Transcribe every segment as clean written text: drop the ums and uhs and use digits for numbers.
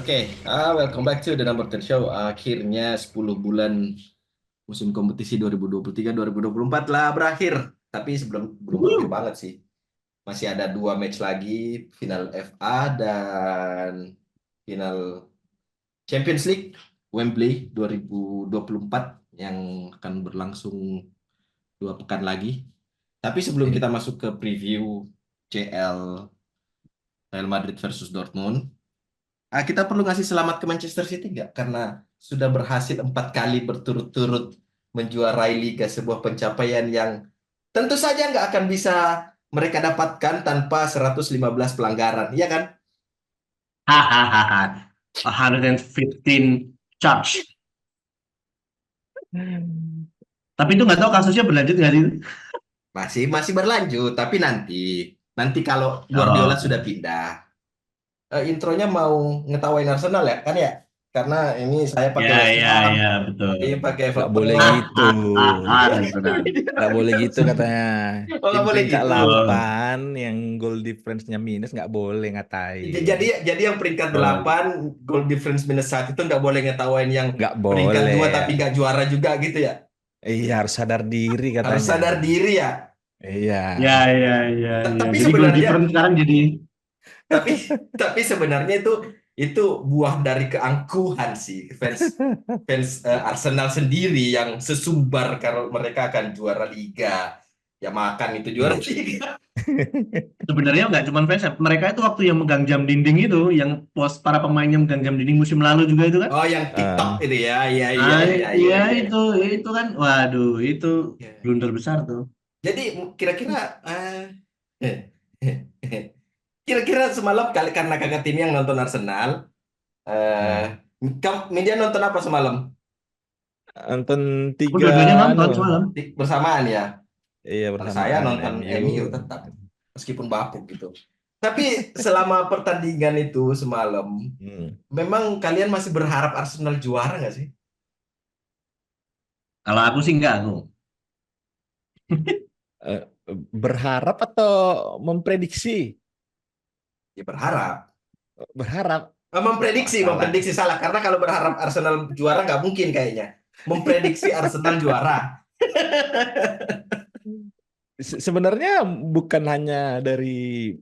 Welcome back to the Number 10 Show. Akhirnya 10 bulan musim kompetisi 2023-2024 lah berakhir. Tapi belum berakhir banget sih. Masih ada 2 match lagi, final FA dan final Champions League Wembley 2024 yang akan berlangsung 2 pekan lagi. Tapi sebelum kita masuk ke preview CL Real Madrid versus Dortmund, kita perlu ngasih selamat ke Manchester City nggak? Karena sudah berhasil 4 kali berturut-turut menjuarai Liga, sebuah pencapaian yang tentu saja nggak akan bisa mereka dapatkan tanpa 115 pelanggaran, iya kan? Hahaha, 115 charge. Tapi itu nggak tahu kasusnya berlanjut nggak sih? Masih berlanjut, tapi nanti kalau Oh, Guardiola sudah pindah, intronya mau ngetawain Arsenal ya, kan ya? Karena ini saya pakai ya, West ya, Ham, ya, betul. ini pakai Nggak boleh Everton. gitu. Benar. Nggak boleh gitu katanya. Oh, nggak Tim boleh peringkat gitu. 8 yang goal difference-nya minus nggak boleh ngatain. Jadi yang peringkat Oh, 8 goal difference -1 itu nggak boleh ngetawain yang Nggak peringkat boleh. 2 tapi nggak juara juga gitu ya. Iya, harus sadar diri Harus katanya. sadar diri ya. Iya. ya, ya, ya, ya. Tapi Jadi goal sebenarnya difference sekarang jadi tapi tapi sebenarnya itu buah dari keangkuhan sih fans fans Arsenal sendiri yang sesumbar kalau mereka akan juara liga. Ya makan itu juara Iya. liga. sebenarnya nggak cuma fans. Mereka itu waktu yang megang jam dinding itu, yang para pemainnya megang jam dinding musim lalu juga itu kan? Oh, yang TikTok Ah, itu ya. Iya iya Ah, iya iya iya iya. itu kan, waduh itu Iya. blunder besar tuh. Jadi kira-kira kira-kira semalam kali karena kakak tim yang nonton Arsenal, hmm. media nonton apa semalam? Nonton Aku tiga dua-duanya nonton anu. semalam. Bersamaan ya. Iya, Kalau saya bersamaan nonton MU. MU tetap, meskipun bapuk gitu. Tapi selama pertandingan itu semalam, Hmm. memang kalian masih berharap Arsenal juara nggak sih? Kalau aku sih enggak aku. Eh, Berharap atau memprediksi? Ya berharap. Berharap. Wah, Memprediksi, salah. memprediksi salah. Karena kalau berharap Arsenal juara nggak mungkin kayaknya. Memprediksi Arsenal juara. Sebenarnya bukan hanya dari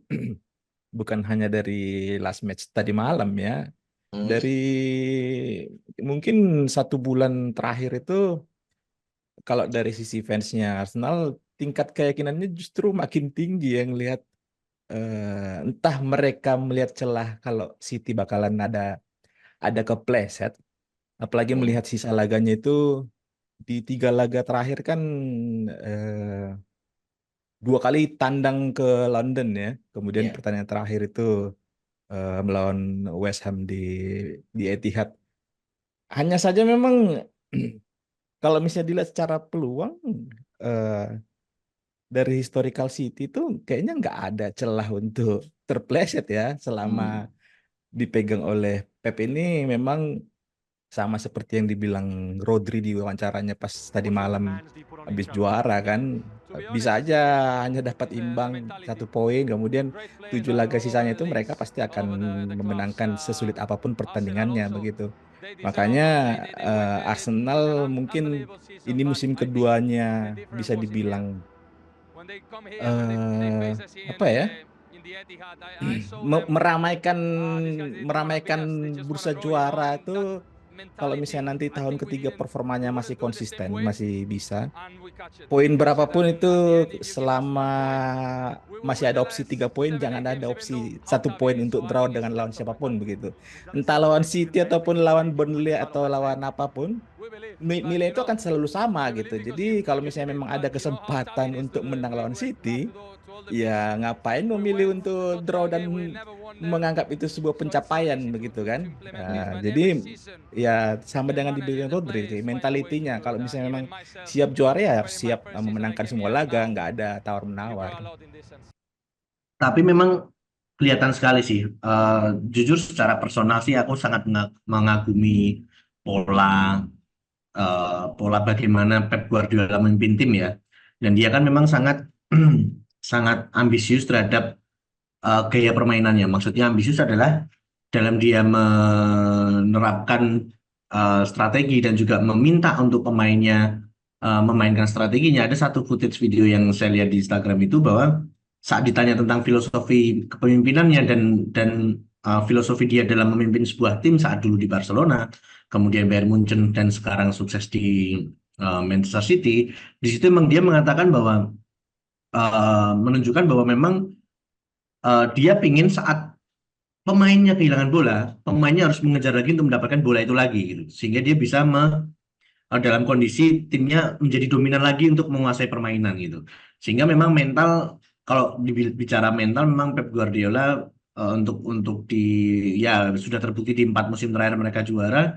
bukan hanya dari last match tadi malam ya. Hmm. Dari mungkin 1 bulan terakhir itu, kalau dari sisi fansnya Arsenal, tingkat keyakinannya justru makin tinggi yang lihat, entah mereka melihat celah kalau City bakalan ada kepleset, apalagi Hmm. melihat sisa laganya itu di 3 laga terakhir kan, eh, 2 kali tandang ke London ya, kemudian Iya. pertandingan terakhir itu melawan West Ham di Etihad. Hanya saja memang kalau misalnya dilihat secara peluang, eh, dari historical City itu kayaknya nggak ada celah untuk terpleset ya selama Hmm. dipegang oleh Pep ini. Memang sama seperti yang dibilang Rodri di wawancaranya pas tadi malam habis juara kan, bisa aja hanya dapat imbang 1 poin, kemudian 7 laga sisanya itu mereka pasti akan memenangkan sesulit apapun pertandingannya begitu. Makanya Arsenal mungkin ini musim keduanya bisa dibilang, eh apa ya, meramaikan meramaikan bursa juara itu. Kalau misalnya nanti tahun ketiga performanya masih konsisten, masih bisa, poin berapapun itu, selama masih ada opsi 3 poin, jangan ada opsi 1 poin untuk draw dengan lawan siapapun begitu. Entah lawan City ataupun lawan Burnley atau lawan apapun, nilai itu akan selalu sama gitu. Jadi kalau misalnya memang ada kesempatan untuk menang lawan City, ya ngapain memilih untuk draw dan menganggap itu sebuah pencapaian begitu kan? Jadi ya sama dengan dibilang Rodri sih, mentalitinya. Kalau misalnya memang siap juara ya harus siap memenangkan semua laga, nggak ada tawar-menawar. Tapi memang kelihatan sekali sih. Jujur secara personal sih aku sangat mengagumi pola pola bagaimana Pep Guardiola memimpin tim ya. Dan dia kan memang sangat sangat ambisius terhadap gaya permainannya. Maksudnya ambisius adalah dalam dia menerapkan strategi dan juga meminta untuk pemainnya memainkan strateginya. Ada satu footage video yang saya lihat di Instagram itu bahwa saat ditanya tentang filosofi kepemimpinannya dan filosofi dia dalam memimpin sebuah tim saat dulu di Barcelona, kemudian Bayern Munchen dan sekarang sukses di Manchester City, di situ memang dia mengatakan bahwa menunjukkan bahwa memang dia pingin saat pemainnya kehilangan bola, pemainnya harus mengejar lagi untuk mendapatkan bola itu lagi gitu. Sehingga dia bisa dalam kondisi timnya menjadi dominan lagi untuk menguasai permainan gitu. Sehingga memang mental, kalau bicara mental, memang Pep Guardiola untuk di ya sudah terbukti di 4 musim terakhir mereka juara.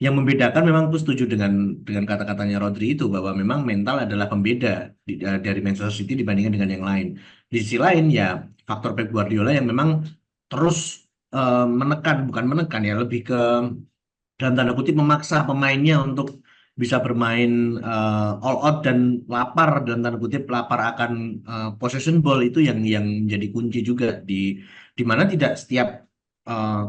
Yang membedakan, memang aku setuju dengan kata-katanya Rodri itu, bahwa memang mental adalah pembeda dari Manchester City dibandingkan dengan yang lain. Di sisi lain ya faktor Pep Guardiola yang memang terus menekan, bukan menekan ya, lebih ke dalam tanda kutip memaksa pemainnya untuk bisa bermain all out dan lapar, dalam tanda kutip lapar akan possession ball, itu yang menjadi kunci juga di mana tidak setiap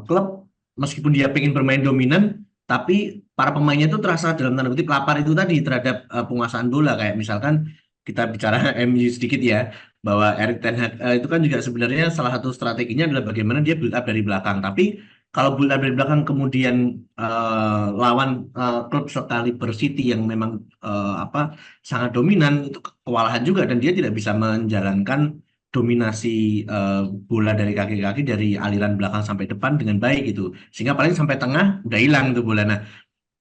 klub meskipun dia pengen bermain dominan, tapi para pemainnya itu terasa dalam tanda kutip lapar itu tadi terhadap penguasaan bola. Kayak misalkan kita bicara MU sedikit ya, bahwa Erik ten Hag itu kan juga sebenarnya salah satu strateginya adalah bagaimana dia build up dari belakang. Tapi kalau build up dari belakang kemudian lawan klub sekaliber City yang memang sangat dominan, itu kewalahan juga, dan dia tidak bisa menjalankan dominasi bola dari kaki-kaki dari aliran belakang sampai depan dengan baik gitu, sehingga paling sampai tengah udah hilang tuh bola. Nah,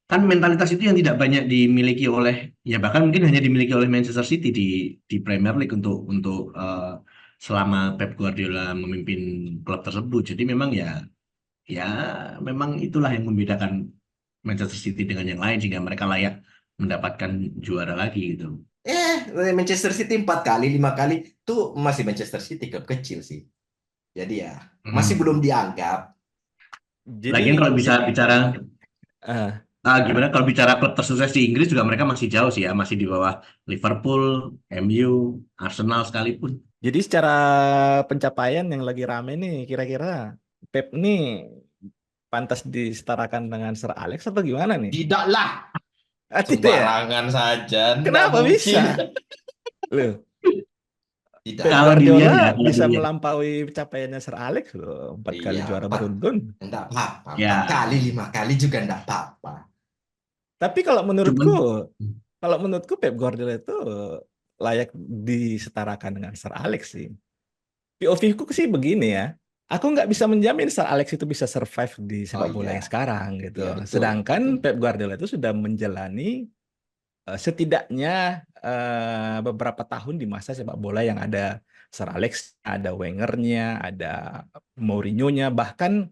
kan mentalitas itu yang tidak banyak dimiliki oleh, ya bahkan mungkin hanya dimiliki oleh Manchester City di Premier League untuk selama Pep Guardiola memimpin klub tersebut. Jadi memang ya memang itulah yang membedakan Manchester City dengan yang lain, sehingga mereka layak mendapatkan juara lagi gitu. Manchester City 4 kali, 5 kali tuh masih Manchester City, klub kecil sih. Jadi ya masih belum dianggap. Jadi Lagian kalau bisa bicara eh, gimana, kalau bicara klub tersukses di Inggris juga mereka masih jauh sih ya, masih di bawah Liverpool, MU, Arsenal sekalipun. jadi secara pencapaian yang lagi rame nih, kira-kira Pep nih pantas disetarakan dengan Sir Alex atau gimana nih? Tidaklah, Tidak ya? sembarangan saja, nggak Kenapa mungkin. bisa? Loh, Tidak. Pep Kalau Guardiola dilihat ya, kalau bisa dilihat. melampaui pencapaiannya Sir Alex loh, 4 kali Iya, juara 4, beruntun. enggak apa-apa. 4 kali, Ya, 5 kali juga enggak apa-apa. Tapi cuman kalau menurutku Pep Guardiola itu layak disetarakan dengan Sir Alex sih. POV ku sih begini ya. Aku nggak bisa menjamin Sir Alex itu bisa survive di Oh sepak bola iya, yang sekarang gitu. iya betul, Sedangkan betul. Pep Guardiola itu sudah menjalani setidaknya beberapa tahun di masa sepak bola yang ada Sir Alex, ada Wenger-nya, ada Mourinho-nya, bahkan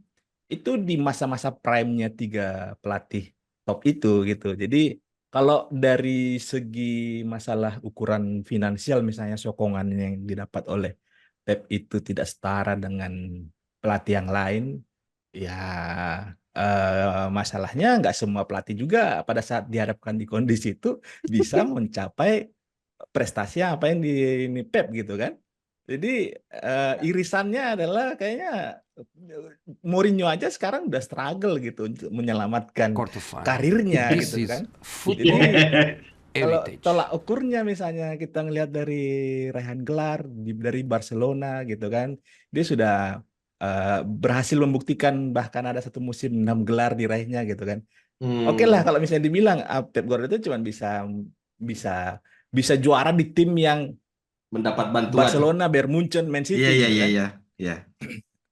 itu di masa-masa prime-nya 3 pelatih top itu gitu. Jadi kalau dari segi masalah ukuran finansial, misalnya sokongan yang didapat oleh Pep itu tidak setara dengan pelatih yang lain, ya masalahnya nggak semua pelatih juga pada saat dihadapkan di kondisi itu bisa mencapai prestasi apa yang di ini Pep gitu kan. Jadi irisannya adalah kayaknya Mourinho aja sekarang udah struggle gitu untuk menyelamatkan karirnya gitu kan. Jadi kalau tolak ukurnya misalnya kita ngelihat dari raihan gelar dari Barcelona gitu kan, dia sudah berhasil membuktikan bahkan ada satu musim 6 gelar diraihnya gitu kan. Oke lah kalau misalnya dibilang Pep Guardiola itu cuma bisa bisa juara di tim yang Mendapat bantuan. Barcelona, Bayern Munchen, Man Iya, City iya, gitu iya, kan. iya. Iya.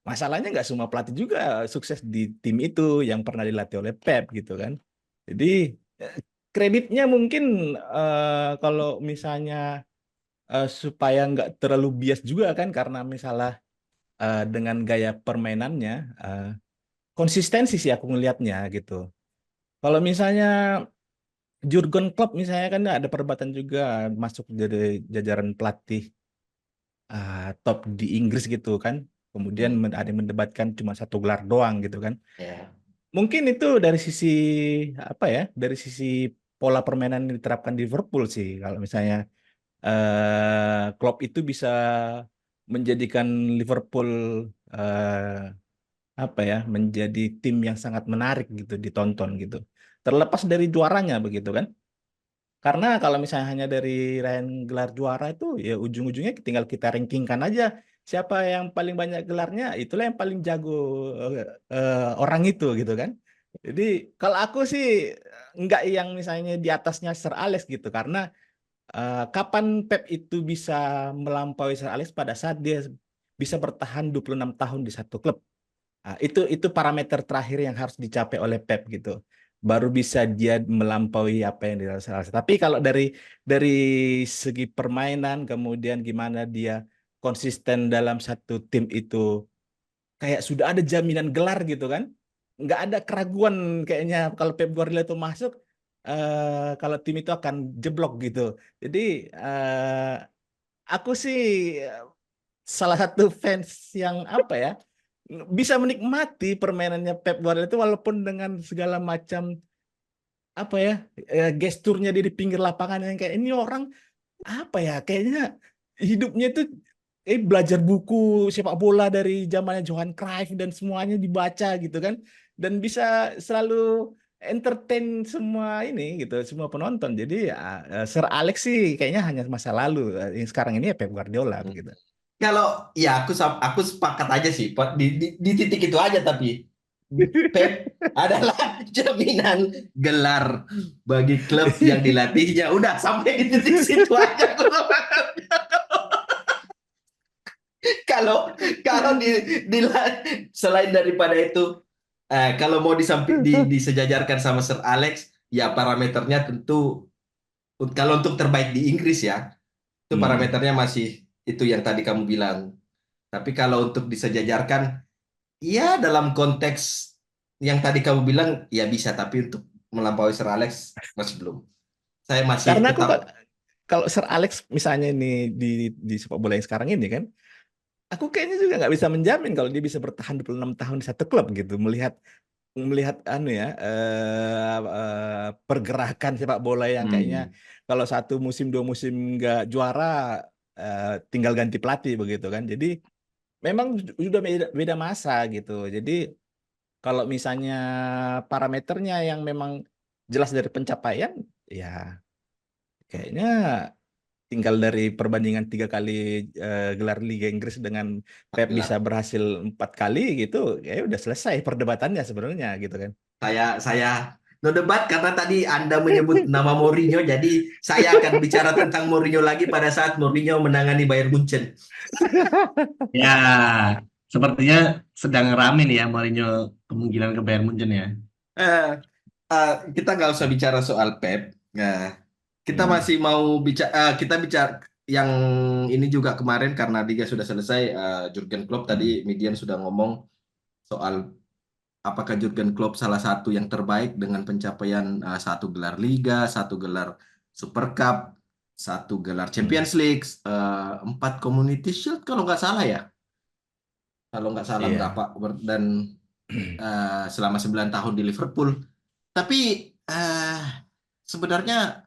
Masalahnya nggak semua pelatih juga sukses di tim itu yang pernah dilatih oleh Pep gitu kan. Jadi eh, kreditnya mungkin kalau misalnya supaya nggak terlalu bias juga kan karena misalnya dengan gaya permainannya eh, konsistensi sih aku ngelihatnya gitu. Kalau misalnya Jurgen Klopp misalnya kan ada perdebatan juga masuk dari jajaran pelatih top di Inggris gitu kan. Kemudian ada yang mendebatkan cuma 1 gelar doang gitu kan. Ya. Mungkin itu dari sisi apa ya? Dari sisi pola permainan yang diterapkan di Liverpool sih. Kalau misalnya Klopp itu bisa menjadikan Liverpool apa ya, menjadi tim yang sangat menarik gitu ditonton gitu. Terlepas dari juaranya begitu kan. Karena kalau misalnya hanya dari raihan gelar juara itu ya ujung-ujungnya tinggal kita rankingkan aja siapa yang paling banyak gelarnya, itulah yang paling jago orang itu gitu kan. Jadi kalau aku sih nggak yang misalnya di atasnya Sir Alex gitu, karena kapan Pep itu bisa melampaui Sir Alex pada saat dia bisa bertahan 26 tahun di satu klub. Nah, itu parameter terakhir yang harus dicapai oleh Pep gitu. Baru bisa dia melampaui apa yang dirasakan. Tapi kalau dari segi permainan, kemudian gimana dia konsisten dalam satu tim itu, kayak sudah ada jaminan gelar gitu kan. Nggak ada keraguan kayaknya kalau Pep Guardiola itu masuk, kalau tim itu akan jeblok gitu. Jadi eh, aku sih salah satu fans yang apa ya, bisa menikmati permainannya Pep Guardiola itu walaupun dengan segala macam apa ya, gesturnya dia di pinggir lapangan yang kayak ini orang apa ya, kayaknya hidupnya itu belajar buku sepak bola dari zamannya Johan Cruyff dan semuanya dibaca gitu kan, dan bisa selalu entertain semua ini gitu, semua penonton. Jadi ya, Sir Alex sih kayaknya hanya masa lalu. Yang sekarang ini ya Pep Guardiola begitu. Kalau ya aku sepakat aja sih Pak, di titik itu aja, tapi Pep adalah jaminan gelar bagi klub yang dilatihnya. Udah sampai di titik situ aja. Kalau kalau selain daripada itu, kalau mau disejajarkan sama Sir Alex, ya parameternya tentu kalau untuk terbaik di Inggris ya, itu parameternya masih itu yang tadi kamu bilang. Tapi kalau untuk disejajarkan, ya dalam konteks yang tadi kamu bilang, ya bisa. Tapi untuk melampaui Sir Alex masih belum. Saya masih Karena aku tetap. kalau Sir Alex misalnya ini di sepak bola yang sekarang ini kan, aku kayaknya juga nggak bisa menjamin kalau dia bisa bertahan 26 tahun di satu klub gitu. Melihat melihat anu ya, pergerakan sepak bola yang kayaknya kalau satu musim dua musim nggak juara, tinggal ganti pelatih begitu kan. Jadi memang sudah beda masa gitu. Jadi kalau misalnya parameternya yang memang jelas dari pencapaian, ya kayaknya tinggal dari perbandingan 3 kali gelar Liga Inggris dengan Pep bisa Gelar. berhasil 4 kali gitu, ya udah selesai perdebatannya sebenarnya gitu kan. Saya no debat karena tadi Anda menyebut nama Mourinho, jadi saya akan bicara tentang Mourinho lagi pada saat Mourinho menangani Bayern Munchen. Ya, sepertinya sedang rame nih ya Mourinho kemungkinan ke Bayern Munchen ya. Eh, kita nggak usah bicara soal Pep. Nah, kita Hmm. masih mau bicara, kita bicara yang ini juga kemarin karena Liga sudah selesai. Jurgen Klopp tadi Median sudah ngomong soal apakah Jurgen Klopp salah satu yang terbaik dengan pencapaian satu gelar Liga, satu gelar Super Cup, satu gelar Hmm. Champions League, 4 Community Shield kalau nggak salah ya, kalau nggak salah Iya. berapa, dan selama 9 tahun di Liverpool. Tapi sebenarnya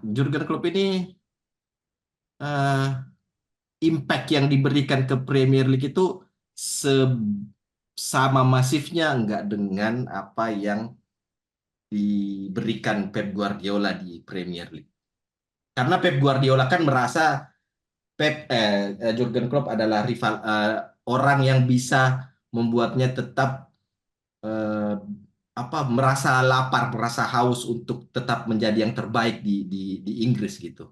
Jurgen Klopp ini eh, impact yang diberikan ke Premier League itu sama masifnya nggak dengan apa yang diberikan Pep Guardiola di Premier League. Karena Pep Guardiola kan merasa Jurgen Klopp adalah rival, orang yang bisa membuatnya tetap eh, merasa lapar, merasa haus untuk tetap menjadi yang terbaik di Inggris gitu.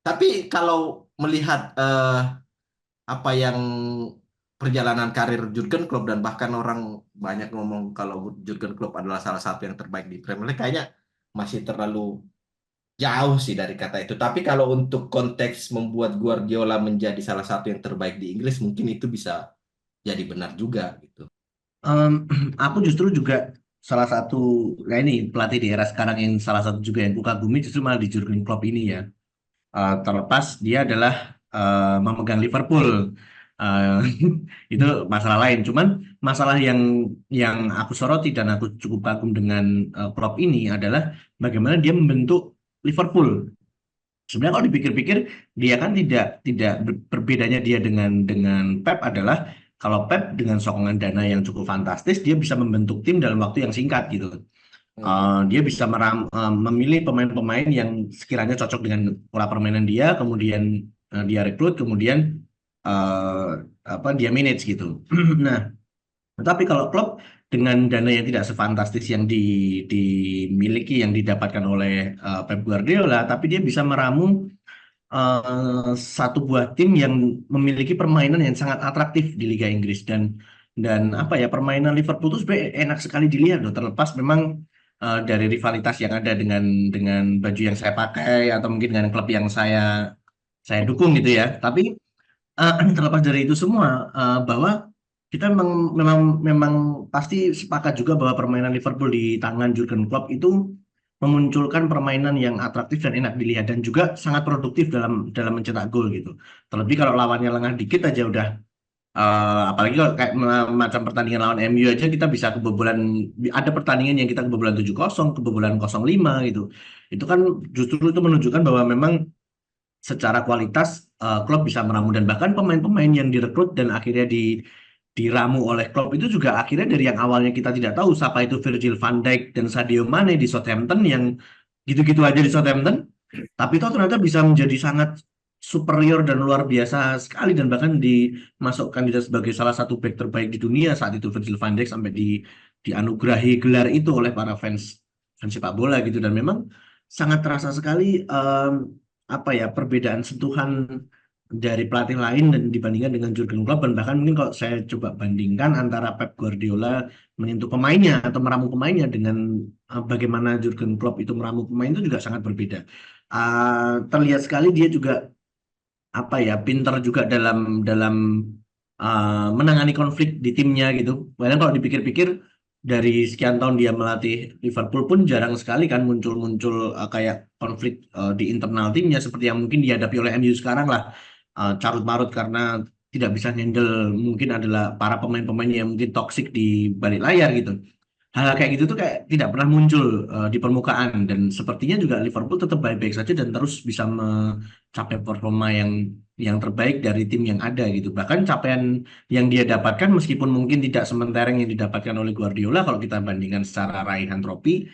Tapi kalau melihat apa yang perjalanan karir Jurgen Klopp, dan bahkan orang banyak ngomong kalau Jurgen Klopp adalah salah satu yang terbaik di Premier League, kayaknya masih terlalu jauh sih dari kata itu. Tapi kalau untuk konteks membuat Guardiola menjadi salah satu yang terbaik di Inggris, mungkin itu bisa jadi benar juga gitu. Em, aku justru juga salah satu, ya ini pelatih di era sekarang yang salah satu juga yang kukagumi justru malah di Jurgen Klopp ini ya. Terlepas dia adalah memegang Liverpool. Eh, itu masalah lain. Cuman masalah yang aku soroti dan aku cukup kagum dengan Klopp ini adalah bagaimana dia membentuk Liverpool. Sebenarnya kalau dipikir-pikir dia kan tidak berbedanya dia dengan Pep adalah kalau Pep dengan sokongan dana yang cukup fantastis dia bisa membentuk tim dalam waktu yang singkat gitu. Dia bisa memilih pemain-pemain yang sekiranya cocok dengan pola permainan dia, kemudian dia rekrut, kemudian eh, apa dia manage gitu. Nah, tetapi kalau klub dengan dana yang tidak sefantastis yang dimiliki, yang didapatkan oleh Pep Guardiola, tapi dia bisa meramu satu buah tim yang memiliki permainan yang sangat atraktif di Liga Inggris dan apa ya permainan Liverpool itu sebenarnya enak sekali dilihat loh, terlepas memang dari rivalitas yang ada dengan baju yang saya pakai atau mungkin dengan klub yang saya dukung gitu ya. Tapi terlepas dari itu semua, bahwa kita memang pasti sepakat juga bahwa permainan Liverpool di tangan Jurgen Klopp itu memunculkan permainan yang atraktif dan enak dilihat dan juga sangat produktif dalam dalam mencetak gol gitu. Terlebih kalau lawannya lengah dikit aja udah, apalagi kalau kayak macam pertandingan lawan MU aja kita bisa kebobolan, ada pertandingan yang kita kebobolan 7-0, kebobolan 0-5 gitu. Itu kan justru itu menunjukkan bahwa memang secara kualitas Klopp bisa meramu dan bahkan pemain-pemain yang direkrut dan akhirnya diramu oleh Klopp itu juga akhirnya dari yang awalnya kita tidak tahu siapa itu Virgil van Dijk dan Sadio Mane di Southampton yang gitu-gitu aja di Southampton, tapi itu ternyata bisa menjadi sangat superior dan luar biasa sekali dan bahkan dimasukkan kandidat sebagai salah satu back terbaik di dunia saat itu Virgil van Dijk sampai dianugerahi gelar itu oleh para fans fans sepak bola gitu dan memang sangat terasa sekali apa ya perbedaan sentuhan dari pelatih lain dan dibandingkan dengan Jurgen Klopp dan bahkan mungkin kalau saya coba bandingkan antara Pep Guardiola menyentuh pemainnya atau meramu pemainnya dengan bagaimana Jurgen Klopp itu meramu pemain itu juga sangat berbeda. Terlihat sekali dia juga apa ya pintar juga dalam dalam menangani konflik di timnya gitu. Padahal kalau dipikir-pikir dari sekian tahun dia melatih Liverpool pun jarang sekali kan muncul-muncul kayak konflik di internal timnya seperti yang mungkin dihadapi oleh MU sekarang lah. Carut marut karena tidak bisa handle mungkin adalah para pemain-pemain yang mungkin toksik di balik layar gitu. Hal kayak gitu tuh kayak tidak pernah muncul di permukaan dan sepertinya juga Liverpool tetap baik-baik saja dan terus bisa mencapai performa yang terbaik dari tim yang ada gitu. Bahkan capaian yang dia dapatkan meskipun mungkin tidak sementereng yang didapatkan oleh Guardiola kalau kita bandingkan secara raihan trofi,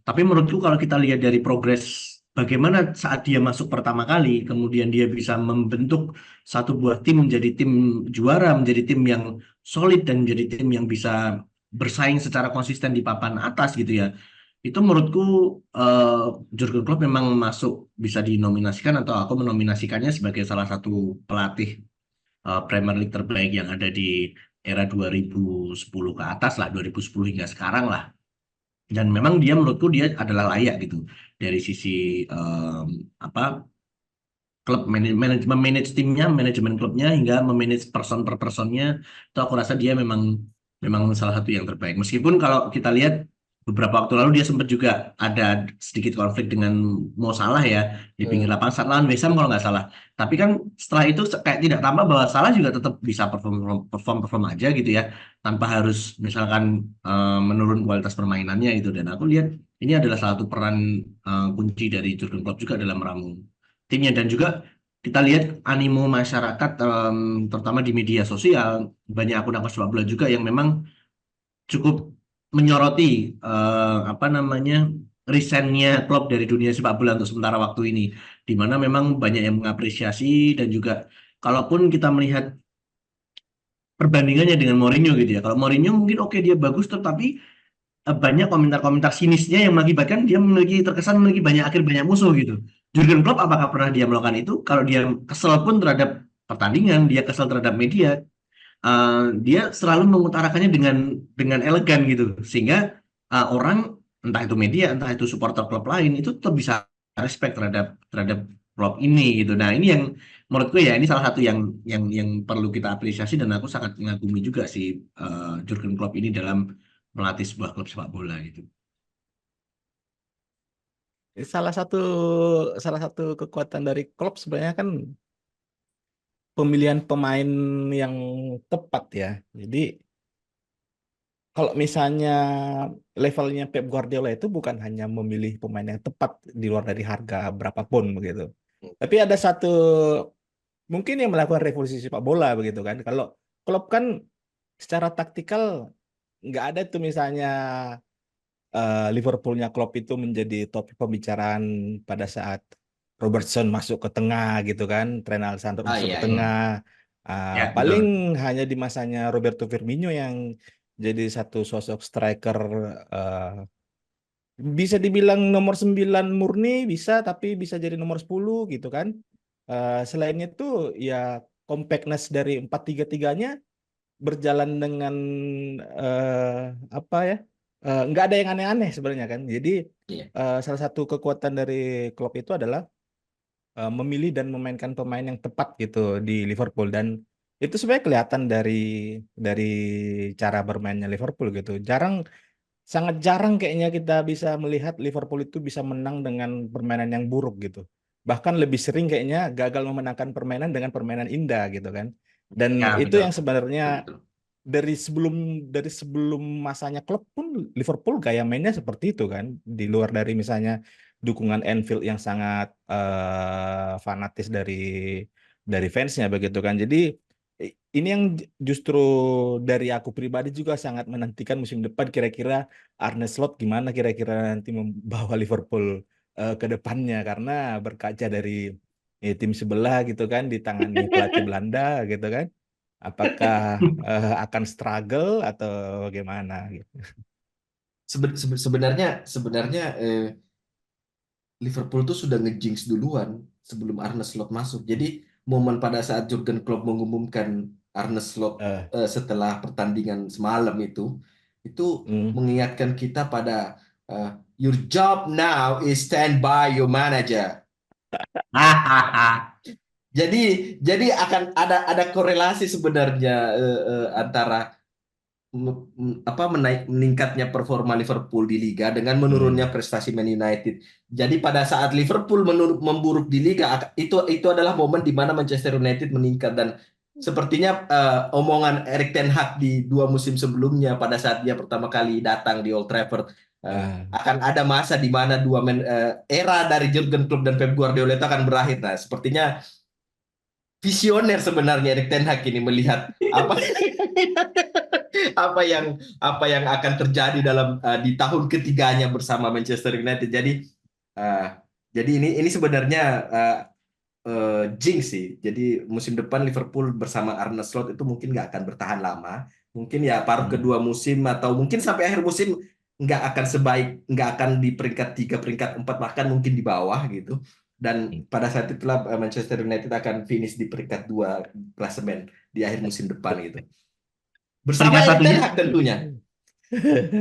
tapi menurutku kalau kita lihat dari progres bagaimana saat dia masuk pertama kali, kemudian dia bisa membentuk satu buah tim menjadi tim juara, menjadi tim yang solid dan menjadi tim yang bisa bersaing secara konsisten di papan atas gitu ya. Itu menurutku Jurgen Klopp memang masuk bisa dinominasikan atau aku menominasikannya sebagai salah satu pelatih Premier League terbaik yang ada di era 2010 ke atas lah, 2010 hingga sekarang lah. Dan memang dia menurutku dia adalah layak gitu dari sisi apa klub manajemen manage timnya, manajemen klubnya hingga memanage person per personnya itu aku rasa dia memang memang salah satu yang terbaik. Meskipun kalau kita lihat beberapa waktu lalu dia sempat juga ada sedikit konflik dengan Mo Salah ya di pinggir lapangan saat lawan West Ham kalau nggak salah. Tapi kan setelah itu kayak tidak tambah bahwa Salah juga tetap bisa perform aja gitu ya tanpa harus misalkan menurun kualitas permainannya itu dan aku lihat ini adalah salah satu peran kunci dari Jurgen Klopp juga dalam meramu timnya dan juga kita lihat animo masyarakat terutama di media sosial banyak akun-akun sepak bola juga yang memang cukup menyoroti apa namanya resign-nya Klopp dari dunia sepak bola untuk sementara waktu ini di mana memang banyak yang mengapresiasi dan juga kalaupun kita melihat perbandingannya dengan Mourinho gitu ya kalau Mourinho mungkin oke dia bagus tetapi banyak komentar-komentar sinisnya yang mengakibatkan dia terkesan memiliki banyak akhir banyak musuh gitu. Jurgen Klopp apakah pernah dia melakukan itu? Kalau dia kesel pun terhadap pertandingan, dia kesel terhadap media, dia selalu mengutarakannya dengan elegan gitu, sehingga orang entah itu media, entah itu supporter klub lain itu tetap bisa respect terhadap terhadap klub ini gitu. Nah ini yang menurutku ya ini salah satu yang perlu kita apresiasi dan aku sangat mengagumi juga si Jurgen Klopp ini dalam melatih sebuah klub sepak bola gitu. Salah satu salah satu kekuatan dari klub sebenarnya kan pemilihan pemain yang tepat ya. Jadi kalau misalnya levelnya Pep Guardiola itu bukan hanya memilih pemain yang tepat di luar dari harga berapapun begitu. Tapi ada satu mungkin yang melakukan revolusi sepak bola begitu kan. Kalau Klopp kan secara taktikal nggak ada tuh misalnya Liverpoolnya Klopp itu menjadi topik pembicaraan pada saat Robertson masuk ke tengah gitu kan, Trent Alexander Ah masuk ke iya iya. tengah. Ya, Paling betul. hanya di masanya Roberto Firmino yang jadi satu sosok striker eh, bisa dibilang nomor 9 murni bisa, tapi bisa jadi nomor 10 gitu kan. Selain itu ya compactness dari 4-3-3-nya berjalan dengan eh, apa ya, nggak ada yang aneh-aneh sebenarnya kan. Jadi Iya. salah satu kekuatan dari Klopp itu adalah memilih dan memainkan pemain yang tepat gitu di Liverpool, dan itu sebenarnya kelihatan dari cara bermainnya Liverpool gitu. Sangat jarang kayaknya kita bisa melihat Liverpool itu bisa menang dengan permainan yang buruk gitu. Bahkan lebih sering kayaknya gagal memenangkan permainan dengan permainan indah gitu kan. Dan Ya, itu betul. yang sebenarnya Betul, betul. dari sebelum masanya klub pun Liverpool gaya mainnya seperti itu kan. Di luar dari misalnya dukungan Anfield yang sangat fanatis dari fansnya begitu kan. Jadi ini yang justru dari aku pribadi juga sangat menantikan musim depan, kira-kira Arne Slot gimana kira-kira nanti membawa Liverpool ke depannya, karena berkaca dari tim sebelah gitu kan ditangani pelatih Belanda gitu kan. Apakah akan struggle atau bagaimana gitu. Sebenarnya sebenarnya Liverpool tuh sudah ngejinx duluan sebelum Arne Slot masuk. Jadi momen pada saat Jurgen Klopp mengumumkan Arne Slot Eh, setelah pertandingan semalam itu hmm. mengingatkan kita pada your job now is stand by your manager. Hahaha. Jadi akan ada korelasi sebenarnya antara meningkatnya performa Liverpool di liga dengan menurunnya Hmm. prestasi Man United. Jadi pada saat Liverpool memburuk di liga itu adalah momen di mana Manchester United meningkat, dan sepertinya omongan Erik ten Hag di 2 musim sebelumnya pada saat dia pertama kali datang di Old Trafford, Eh, akan ada masa di mana era dari Jurgen Klopp dan Pep Guardiola itu akan berakhir. Nah, sepertinya visioner sebenarnya Erik ten Hag ini melihat apa apa yang akan terjadi dalam di tahun ketiganya bersama Manchester United. Uh, jadi ini sebenarnya jinx sih. Jadi musim depan Liverpool bersama Arne Slot itu mungkin nggak akan bertahan lama. Mungkin ya paruh hmm. kedua musim atau mungkin sampai akhir musim nggak akan di peringkat 3, peringkat 4, bahkan mungkin di bawah gitu. Dan pada saat itulah Manchester United akan finish di peringkat 2 klasemen di akhir musim depan gitu. Bersama Peringkat Erik ten satunya, Hag tentunya.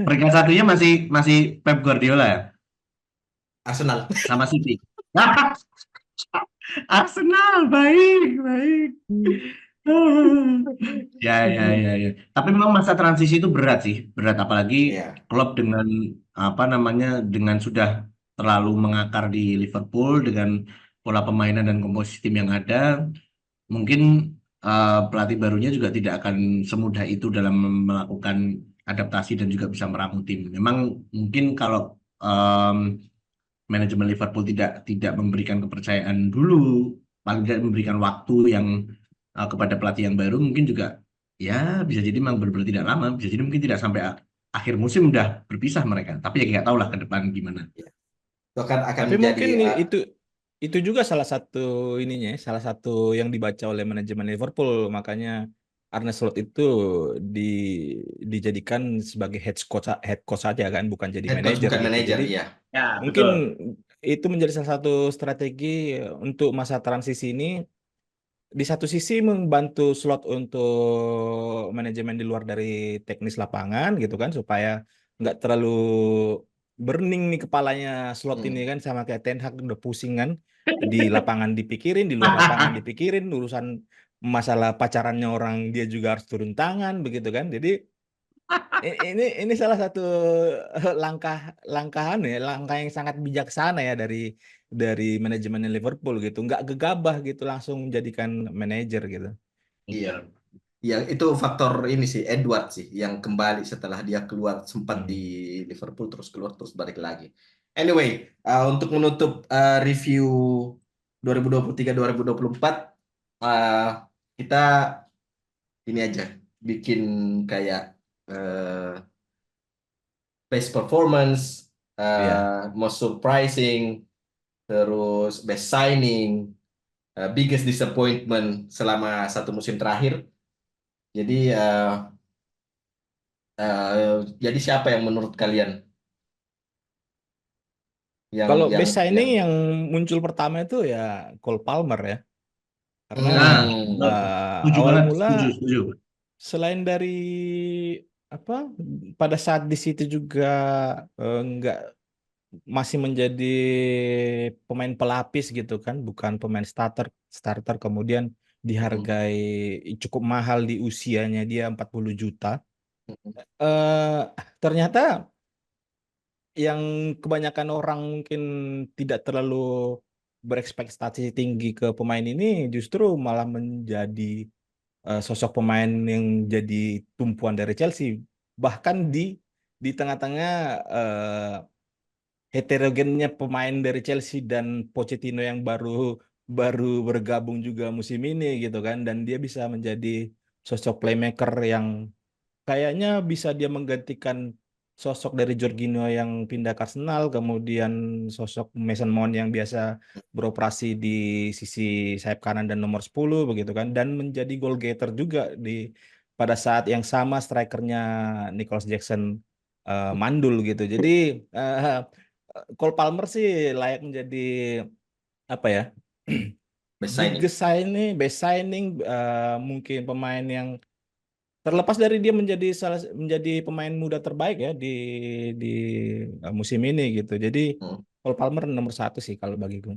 peringkat satunya masih masih Pep Guardiola ya, Arsenal. sama City. Arsenal, baik, baik. Ya, ya, ya, ya. Tapi memang masa transisi itu berat sih, berat apalagi Ya, klub dengan apa namanya, dengan sudah terlalu mengakar di Liverpool dengan pola permainan dan komposisi tim yang ada, mungkin pelatih barunya juga tidak akan semudah itu dalam melakukan adaptasi dan juga bisa meramu tim. Memang mungkin kalau em, manajemen Liverpool tidak tidak memberikan kepercayaan dulu, paling tidak memberikan waktu yang kepada pelatih yang baru, mungkin juga ya bisa jadi memang benar-benar tidak lama, bisa jadi mungkin tidak sampai akhir musim udah berpisah mereka. Tapi ya nggak tahu lah ke depan gimana. ya. Itu akan Tapi menjadi mungkin itu juga salah satu ininya, salah satu yang dibaca oleh manajemen Liverpool. Makanya Arne Slot itu di, dijadikan sebagai head coach saja kan, bukan jadi head coach manajer bukan gitu. manajer, Jadi iya. Ya, mungkin betul. itu menjadi salah satu strategi untuk masa transisi ini. Di satu sisi membantu Slot untuk manajemen di luar dari teknis lapangan gitu kan, supaya nggak terlalu burning nih kepalanya Slot ini Hmm. kan, sama kayak Ten Hag udah pusing kan, di lapangan dipikirin, di luar lapangan dipikirin, urusan masalah pacarannya orang dia juga harus turun tangan begitu kan. Jadi ini salah satu langkah langkahan ya, langkah yang sangat bijaksana ya dari manajemen Liverpool gitu, nggak gegabah gitu langsung menjadikan manajer gitu. Iya. yang itu faktor ini sih Edward sih yang kembali setelah dia keluar sempat di Hmm. Liverpool terus keluar terus balik lagi. Anyway, untuk menutup review 2023-2024, uh, kita ini aja bikin kayak eh, best performance, Iya. most surprising, terus best signing, biggest disappointment selama satu musim terakhir. Jadi jadi siapa yang menurut kalian yang Kalau yang best yang signing yang muncul pertama itu ya Cole Palmer ya. Karena Nah, hmm, setuju awal banget, mula setuju, setuju. selain dari apa pada saat di situ juga nggak masih menjadi pemain pelapis gitu kan, bukan pemain starter kemudian hmm, dihargai cukup mahal di usianya dia 40 juta. hmm, Eh ternyata yang kebanyakan orang mungkin tidak terlalu berekspektasi tinggi ke pemain ini justru malah menjadi sosok pemain yang jadi tumpuan dari Chelsea. Bahkan di tengah-tengah heterogennya pemain dari Chelsea dan Pochettino yang baru baru bergabung juga musim ini gitu kan, dan dia bisa menjadi sosok playmaker yang kayaknya bisa dia menggantikan sosok dari Jorginho yang pindah ke Arsenal, kemudian sosok Mason Mount yang biasa beroperasi di sisi sayap kanan dan nomor 10 begitu kan, dan menjadi goal getter juga di pada saat yang sama strikernya Nicholas Jackson mandul gitu. Jadi Cole Palmer sih layak menjadi apa ya? best signing. Biggest signing, best signing, mungkin pemain yang terlepas dari dia menjadi pemain muda terbaik ya di musim ini gitu. Jadi Hmm, Cole Palmer nomor satu sih kalau bagiku.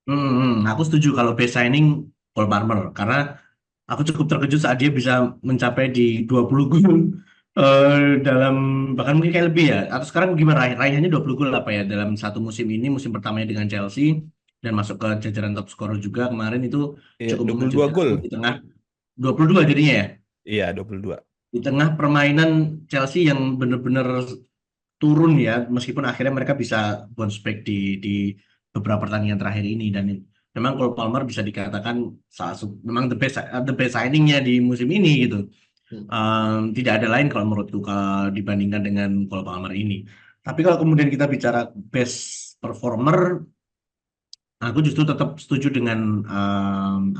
hmm, Aku setuju kalau best signing Cole Palmer karena aku cukup terkejut saat dia bisa mencapai di 20 gol dalam bahkan mungkin kayak lebih ya. Atau sekarang gimana raihannya 20 gol apa ya dalam satu musim ini, musim pertamanya dengan Chelsea dan masuk ke jajaran top scorer juga kemarin itu Iya, cukup 22 mengejutkan gol. di tengah 22 jadinya ya. Iya, 22. Di tengah permainan Chelsea yang benar-benar turun ya, meskipun akhirnya mereka bisa bounce back di beberapa pertandingan terakhir ini dan memang Cole Palmer bisa dikatakan memang the best signingnya di musim ini gitu. hmm. Tidak ada lain kalau menurutku kalau dibandingkan dengan Cole Palmer ini. Tapi kalau kemudian kita bicara best performer, aku justru tetap setuju dengan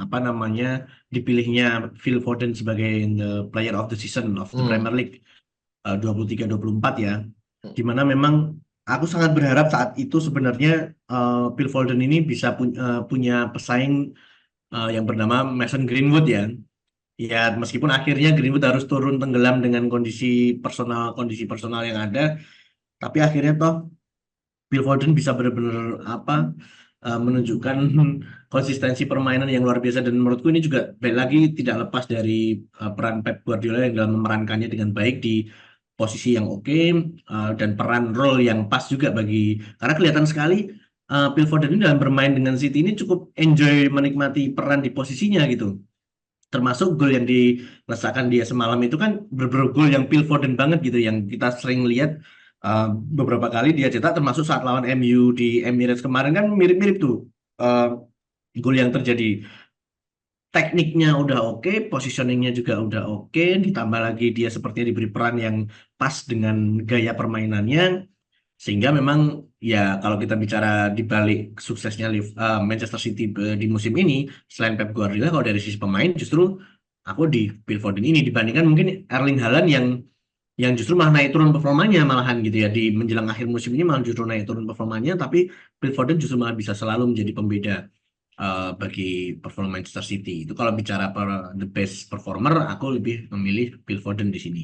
apa namanya dipilihnya Phil Foden sebagai the player of the season of the Hmm, Premier League 23-24 ya. hmm, Dimana memang aku sangat berharap saat itu sebenarnya Phil Foden ini bisa punya pesaing yang bernama Mason Greenwood ya. Ya meskipun akhirnya Greenwood harus turun tenggelam dengan kondisi personal yang ada, tapi akhirnya toh Phil Foden bisa benar-benar apa menunjukkan konsistensi permainan yang luar biasa dan menurutku ini juga baik lagi tidak lepas dari peran Pep Guardiola yang dalam memerankannya dengan baik di posisi yang oke dan peran role yang pas juga bagi karena kelihatan sekali Phil Foden ini dalam bermain dengan City ini cukup enjoy menikmati peran di posisinya gitu. Termasuk gol yang dilesakan dia semalam itu kan beberapa gol yang Phil Foden banget gitu yang kita sering lihat uh, beberapa kali dia cetak termasuk saat lawan MU di Emirates kemarin kan mirip-mirip tuh uh, gol yang terjadi. Tekniknya udah oke, positioningnya juga udah oke, ditambah lagi dia sepertinya diberi peran yang pas dengan gaya permainannya, sehingga memang ya kalau kita bicara di balik suksesnya Manchester City di musim ini, selain Pep Guardiola, kalau dari sisi pemain justru aku di Phil Foden ini dibandingkan mungkin Erling Haaland yang justru malah naik turun performanya malahan gitu ya di menjelang akhir musim ini malah justru naik turun performanya, tapi Phil Foden justru malah bisa selalu menjadi pembeda bagi performa Manchester City. Itu kalau bicara the best performer, aku lebih memilih Phil Foden di sini.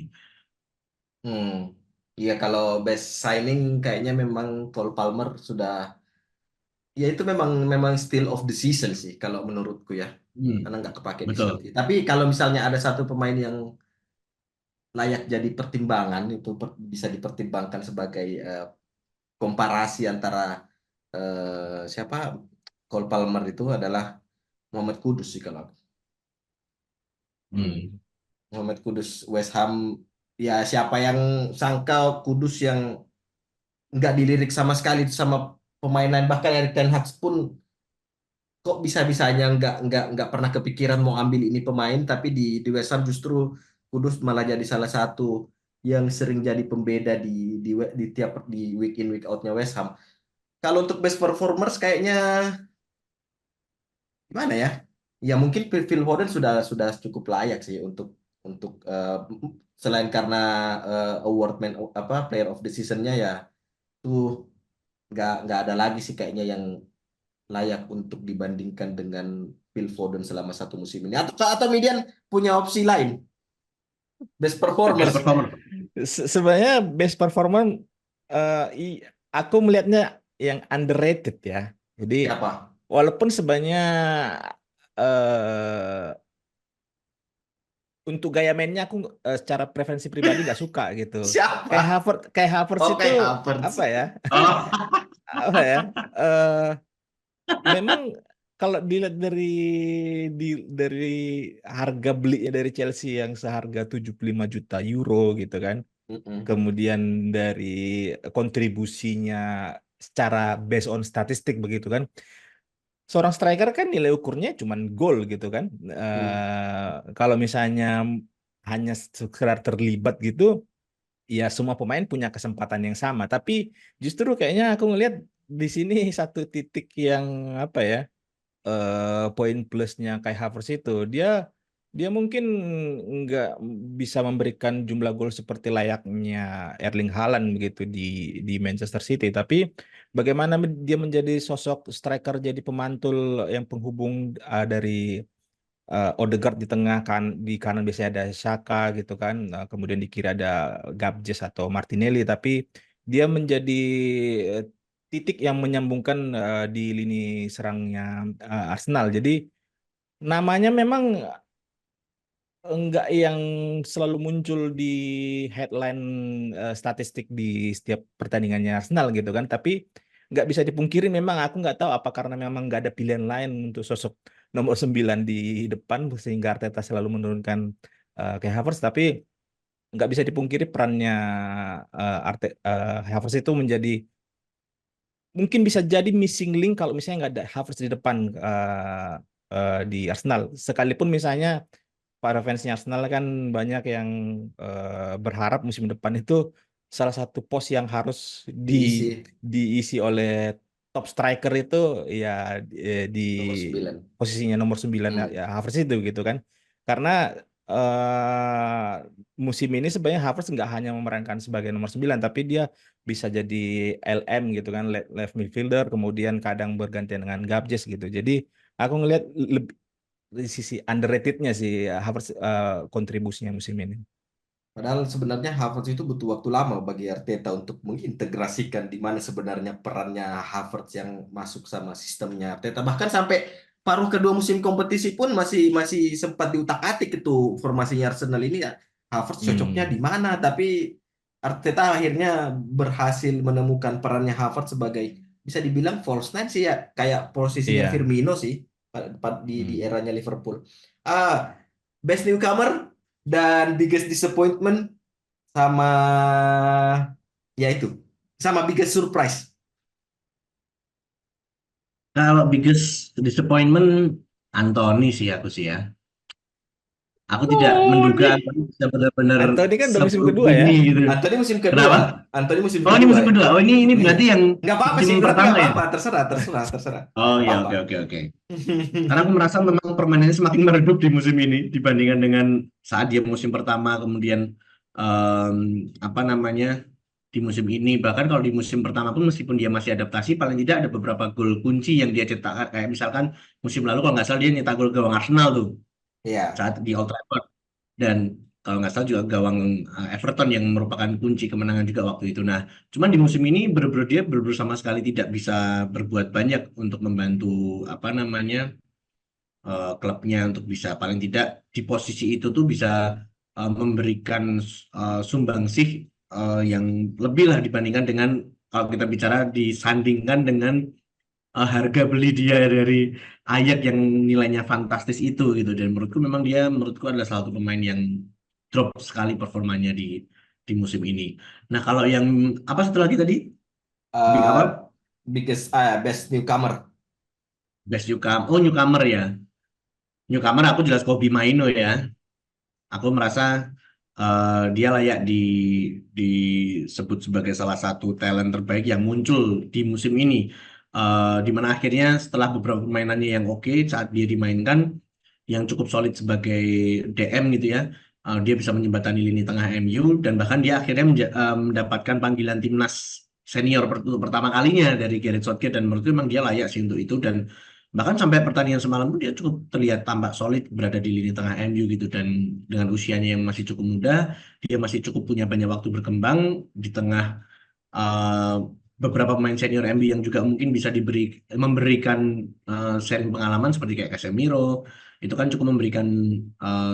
hmm. Iya kalau best signing kayaknya memang Cole Palmer sudah ya itu memang memang still of the season sih kalau menurutku ya karena nggak kepake di Betul. Chelsea. Tapi kalau misalnya ada satu pemain yang layak jadi pertimbangan itu bisa dipertimbangkan sebagai komparasi antara siapa Cole Palmer itu adalah Muhammad Kudus sih kalau aku. Hmm. Muhammad Kudus West Ham, ya siapa yang sangka Kudus yang nggak dilirik sama sekali sama pemain lain, bahkan Erik ten Hag pun kok bisa-bisanya nggak pernah kepikiran mau ambil ini pemain, tapi di West Ham justru Kudus malah jadi salah satu yang sering jadi pembeda di tiap di week in week outnya West Ham. Kalau untuk best performers kayaknya gimana ya? Ya mungkin Phil Foden sudah cukup layak sih untuk selain karena award man apa player of the season-nya ya tuh nggak ada lagi sih kayaknya yang layak untuk dibandingkan dengan Phil Foden selama satu musim ini. Atau Median punya opsi lain, best Best performers. performer. Sebenarnya best performer, eh, i- aku melihatnya yang underrated ya. Jadi Siapa? walaupun sebenarnya eh untuk gaya mainnya aku secara preferensi pribadi nggak suka gitu. Siapa? Kayak Havertz itu Oke, Havertz. apa ya? Oh, Apa ya? eh Memang kalau dilihat dari harga belinya dari Chelsea yang seharga 75 juta euro gitu kan. Mm-mm. Kemudian dari kontribusinya secara based on statistik begitu kan. Seorang striker kan nilai ukurnya cuman gol gitu kan. Hmm. Kalau misalnya hanya sekedar terlibat gitu, ya semua pemain punya kesempatan yang sama. Tapi justru kayaknya aku ngelihat di sini satu titik yang apa ya, poin plusnya Kai Havertz itu dia mungkin nggak bisa memberikan jumlah gol seperti layaknya Erling Haaland begitu di Manchester City, tapi bagaimana dia menjadi sosok striker, jadi pemantul yang penghubung dari Odegaard di tengah kan, di kanan biasanya ada Xhaka gitu kan. Kemudian di kiri ada Gabjes atau Martinelli, tapi dia menjadi eh, titik yang menyambungkan di lini serangnya Arsenal. Jadi namanya memang enggak yang selalu muncul di headline statistik di setiap pertandingannya Arsenal gitu kan, tapi nggak bisa dipungkiri memang aku nggak tahu apa karena memang nggak ada pilihan lain untuk sosok nomor 9 di depan sehingga Arteta selalu menurunkan kayak Havertz, tapi nggak bisa dipungkiri perannya Havertz itu menjadi mungkin bisa jadi missing link kalau misalnya nggak ada Havertz di depan di Arsenal, sekalipun misalnya para fansnya Arsenal kan banyak yang berharap musim depan itu salah satu pos yang harus di Diisi diisi oleh top striker itu ya di nomor 9. posisinya nomor 9 Hmm. ya Havertz itu gitu kan. Karena musim ini sebenarnya Havertz nggak hanya memerankan sebagai nomor 9 tapi dia bisa jadi LM gitu kan, left midfielder, kemudian kadang bergantian dengan Gabjes gitu. Jadi aku ngelihat di sisi underratednya sih Havertz kontribusinya musim ini. Padahal sebenarnya Havertz itu butuh waktu lama bagi Arteta untuk mengintegrasikan di mana sebenarnya perannya Havertz yang masuk sama sistemnya Arteta. Bahkan sampai paruh kedua musim kompetisi pun masih masih sempat diutak-atik itu formasinya Arsenal ini ya. Havertz cocoknya di Hmm, mana? Tapi Arteta akhirnya berhasil menemukan perannya Havertz sebagai bisa dibilang false nine sih ya, kayak posisinya iya. Firmino sih di Hmm. eranya Liverpool. Ah, best newcomer dan biggest disappointment sama ya itu sama biggest surprise. kalau biggest disappointment Anthony sih aku sih ya. Aku tidak Oh, menduga nih. Anthony bisa benar-benar Anthony kan udah musim seburuk kedua ya. ini gitu. Anthony musim kedua. Kenapa? Anthony musim Oh ini kedua musim ya. kedua. Oh ini Iya. berarti yang Nggak apa-apa musim sih, berarti pertama nggak ya? apa-apa. Terserah. Oh Nggak ya apa-apa. oke. Karena aku merasa memang permainannya semakin meredup di musim ini dibandingkan dengan saat dia musim pertama, kemudian em, apa namanya di musim ini. Bahkan kalau di musim pertama pun meskipun dia masih adaptasi, paling tidak ada beberapa gol kunci yang dia cetak. Kayak misalkan musim lalu kalau nggak salah dia nyetak gol gawang Arsenal tuh Iya. saat di Old Trafford, dan kalau nggak salah juga gawang Everton yang merupakan kunci kemenangan juga waktu itu. Nah, cuman di musim ini benar-benar dia benar-benar sama sekali tidak bisa berbuat banyak untuk membantu apa namanya klubnya untuk bisa paling tidak di posisi itu tuh bisa memberikan sumbangsih yang lebih lah dibandingkan dengan kalau kita bicara disandingkan dengan harga beli dia dari Ajax yang nilainya fantastis itu gitu. Dan menurutku adalah salah satu pemain yang drop sekali performanya di musim ini. Nah, kalau yang apa satu lagi tadi? Big Eh, apa? best newcomer. Best newcomer. Oh, newcomer ya. Newcomer aku jelas Kobe Maino ya. Aku merasa dia layak disebut sebagai salah satu talent terbaik yang muncul di musim ini. Di mana akhirnya setelah beberapa permainannya yang oke saat dia dimainkan, yang cukup solid sebagai DM gitu ya, dia bisa menjembatani lini tengah MU dan bahkan dia akhirnya mendapatkan panggilan timnas senior pertama kalinya dari Gareth Southgate dan menurutku memang dia layak sih untuk itu dan bahkan sampai pertandingan semalam pun dia cukup terlihat tampak solid berada di lini tengah MU gitu dan dengan usianya yang masih cukup muda, dia masih cukup punya banyak waktu berkembang di tengah uh, beberapa pemain senior MU yang juga mungkin bisa memberikan sharing pengalaman seperti kayak Casemiro itu kan cukup memberikan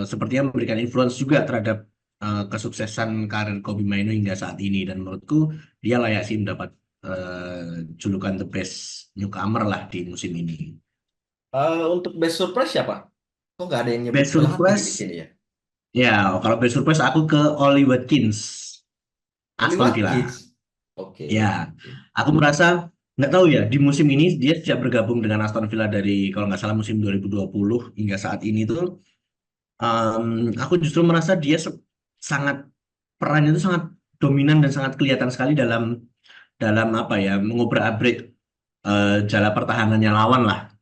sepertinya memberikan influence juga terhadap kesuksesan karir Kobe Maino hingga saat ini dan menurutku dia layak sih mendapat julukan the best newcomer lah di musim ini. Untuk best surprise siapa? Kok nggak ada yang nyebut Best pelatih di surprise, sini ya? ya kalau best surprise aku ke Oli Watkins, Oli Aston Villa. Watkins. Oke. Ya, aku merasa nggak tahu ya di musim ini dia sejak bergabung dengan Aston Villa dari kalau nggak salah musim 2020 hingga saat ini tuh aku justru merasa dia sangat perannya itu sangat dominan dan sangat kelihatan sekali dalam dalam apa ya mengobrak-abrik jala pertahanannya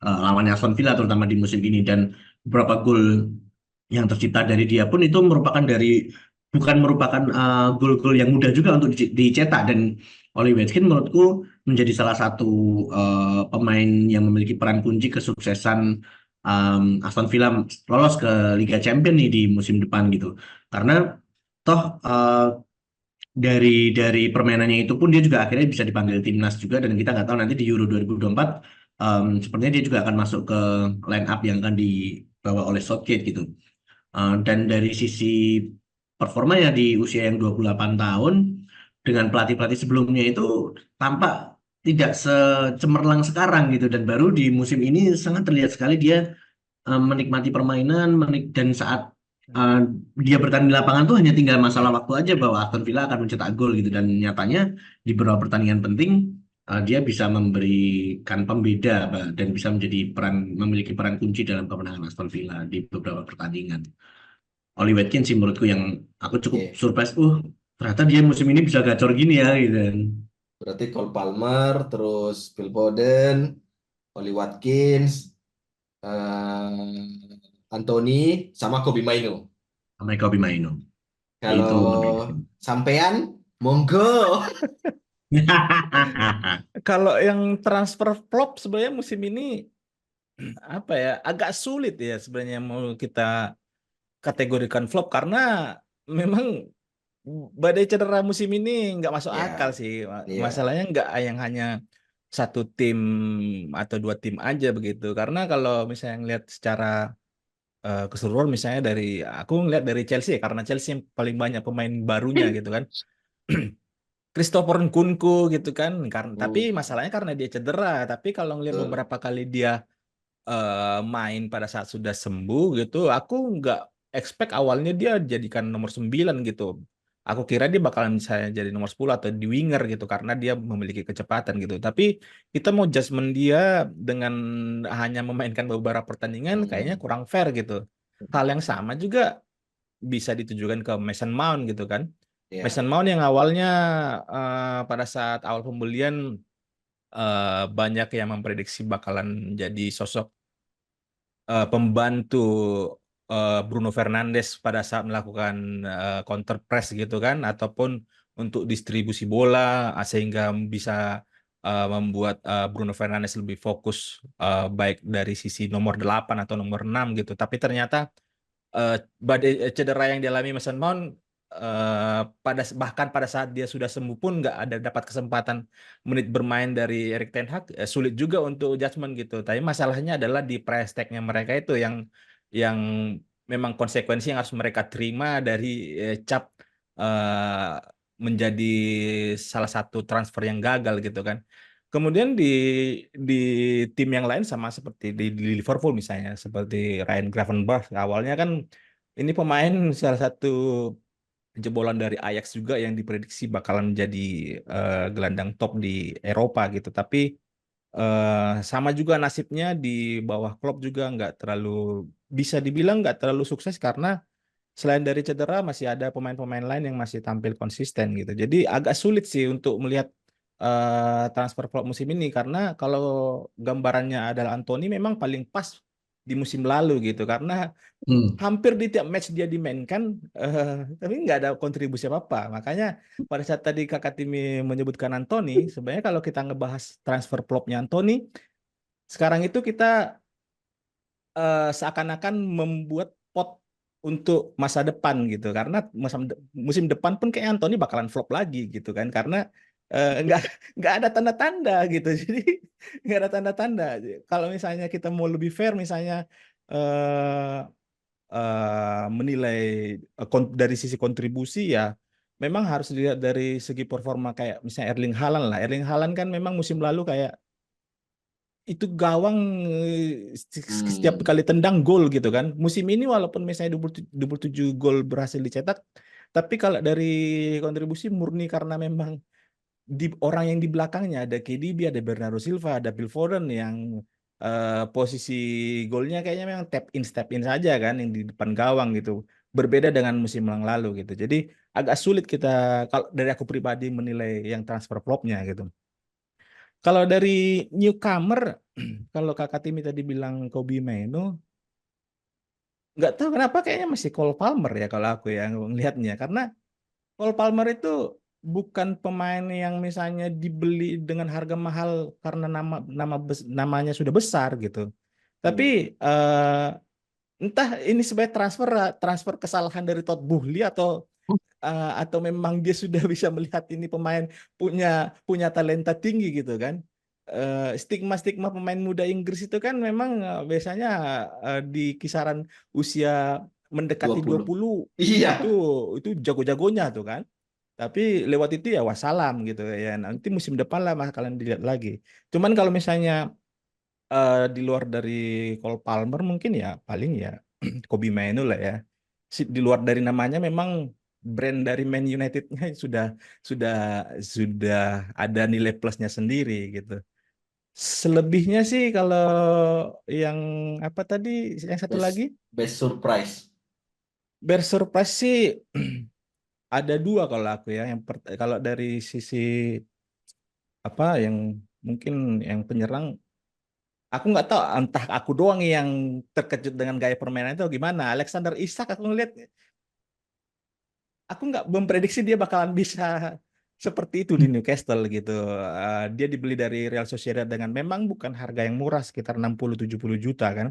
lawannya Aston Villa terutama di musim ini dan beberapa gol yang tercipta dari dia pun itu bukan merupakan gol-gol yang mudah juga untuk dicetak dan Oli Watkins menurutku menjadi salah satu pemain yang memiliki peran kunci kesuksesan Aston Villa lolos ke Liga Champions nih di musim depan gitu karena toh dari permainannya itu pun dia juga akhirnya bisa dipanggil timnas juga dan kita nggak tahu nanti di Euro 2024 sepertinya dia juga akan masuk ke line up yang akan dibawa oleh Southgate gitu. Dan dari sisi performa ya di usia yang 28 tahun dengan pelatih-pelatih sebelumnya itu tampak tidak secemerlang sekarang gitu dan baru di musim ini sangat terlihat sekali dia menikmati permainan dan saat uh, dia bertanding di lapangan tuh hanya tinggal masalah waktu aja bahwa Aston Villa akan mencetak gol gitu dan nyatanya di beberapa pertandingan penting dia bisa memberikan pembeda dan bisa memiliki peran kunci dalam kemenangan Aston Villa di beberapa pertandingan. Oli Watkins sih menurutku yang aku cukup Oke. surprise. Ternyata dia musim ini bisa gacor gini ya gitu. Berarti Cole Palmer, terus Phil Foden, Oli Watkins, Anthony, sama Kobe Maino. Sama Kobe Maino. Kalau Itu menurut. sampean, monggo. Kalau yang transfer flop sebenarnya musim ini apa ya agak sulit ya sebenarnya mau kita kategorikan flop karena memang badai cedera musim ini nggak masuk akal Ya, sih. iya. Masalahnya nggak yang hanya satu tim atau dua tim aja begitu. Karena kalau misalnya ngelihat secara keseluruhan misalnya aku ngelihat dari Chelsea ya, karena Chelsea yang paling banyak pemain barunya gitu kan. Christopher Nkunku gitu kan. Karena tapi Hmm. masalahnya karena dia cedera. Tapi kalau ngelihat Betul. beberapa kali dia main pada saat sudah sembuh gitu, aku nggak expect awalnya dia jadikan nomor 9 gitu. Aku kira dia bakalan misalnya jadi nomor 10 atau di winger gitu karena dia memiliki kecepatan gitu. Tapi kita mau judgement dia dengan hanya memainkan beberapa pertandingan kayaknya Hmm. kurang fair gitu. Hal yang sama juga bisa ditujukan ke Mason Mount gitu kan. Ya. Mason Mount yang awalnya pada saat awal pembelian banyak yang memprediksi bakalan jadi sosok pembantu Bruno Fernandes pada saat melakukan counter press gitu kan ataupun untuk distribusi bola sehingga bisa membuat Bruno Fernandes lebih fokus baik dari sisi nomor 8 atau nomor 6 gitu. Tapi ternyata badai cedera yang dialami Mason Mount bahkan pada saat dia sudah sembuh pun nggak ada dapat kesempatan menit bermain dari Erik ten Hag, sulit juga untuk judgement gitu. Tapi masalahnya adalah di price tag-nya mereka itu yang memang konsekuensi yang harus mereka terima dari cap eh, menjadi salah satu transfer yang gagal gitu kan. Kemudian di tim yang lain sama seperti di Liverpool misalnya, seperti Ryan Gravenberch. Awalnya kan ini pemain salah satu jebolan dari Ajax juga yang diprediksi bakalan menjadi gelandang top di Eropa gitu. Tapi sama juga nasibnya di bawah Klopp juga nggak terlalu bisa dibilang nggak terlalu sukses karena selain dari cedera masih ada pemain-pemain lain yang masih tampil konsisten gitu. Jadi agak sulit sih untuk melihat transfer Klopp musim ini karena kalau gambarannya adalah Anthony memang paling pas di musim lalu gitu karena Hmm. hampir di tiap match dia dimainkan tapi nggak ada kontribusi apa-apa. Makanya pada saat tadi Kakak Timi menyebutkan Anthony, sebenarnya kalau kita ngebahas transfer Klopp-nya Anthony, sekarang itu kita seakan-akan membuat pot untuk masa depan gitu karena musim depan pun kayak Anthony bakalan flop lagi gitu kan karena nggak ada tanda-tanda gitu jadi nggak ada tanda-tanda kalau misalnya kita mau lebih fair misalnya eh, menilai dari sisi kontribusi ya memang harus dilihat dari segi performa kayak misalnya Erling Haaland lah Erling Haaland kan memang musim lalu kayak itu gawang setiap Hmm. kali tendang gol gitu kan. Musim ini walaupun misalnya 27 gol berhasil dicetak, tapi kalau dari kontribusi murni karena memang di orang yang di belakangnya ada KDB, ada Bernardo Silva, ada Phil Foden yang posisi golnya kayaknya memang tap in step in saja kan yang di depan gawang gitu. Berbeda dengan musim yang lalu gitu. Jadi agak sulit kita kalau dari aku pribadi menilai yang transfer flopnya gitu. Kalau dari newcomer, kalau Kakak Timi tadi bilang Kobe Mainu, nggak tahu kenapa kayaknya masih Cole Palmer ya kalau aku yang melihatnya. Karena Cole Palmer itu bukan pemain yang misalnya dibeli dengan harga mahal karena namanya sudah besar gitu. Tapi Hmm. entah ini sebagai transfer transfer kesalahan dari Todd Boehly atau memang dia sudah bisa melihat ini pemain punya punya talenta tinggi gitu kan. Stigma-stigma pemain muda Inggris itu kan memang biasanya di kisaran usia mendekati 20. 20 Iya. itu itu jago-jagonya tuh kan. Tapi lewat itu ya wassalam gitu ya. Nanti musim depan lah kalian dilihat lagi. Cuman kalau misalnya di luar dari Cole Palmer mungkin ya paling ya Kobe Mainu lah ya. Di luar dari namanya memang brand dari Man United-nya sudah sudah ada nilai plusnya sendiri gitu. Selebihnya sih kalau yang apa tadi yang satu Best lagi best surprise. bersurprise sih ada dua kalau aku ya. Kalau dari sisi apa yang mungkin yang penyerang aku nggak tahu entah aku doang yang terkejut dengan gaya permainan itu gimana. Alexander Isak aku ngeliat aku nggak memprediksi dia bakalan bisa seperti itu di Newcastle gitu. Dia dibeli dari Real Sociedad dengan memang bukan harga yang murah sekitar 60-70 juta kan.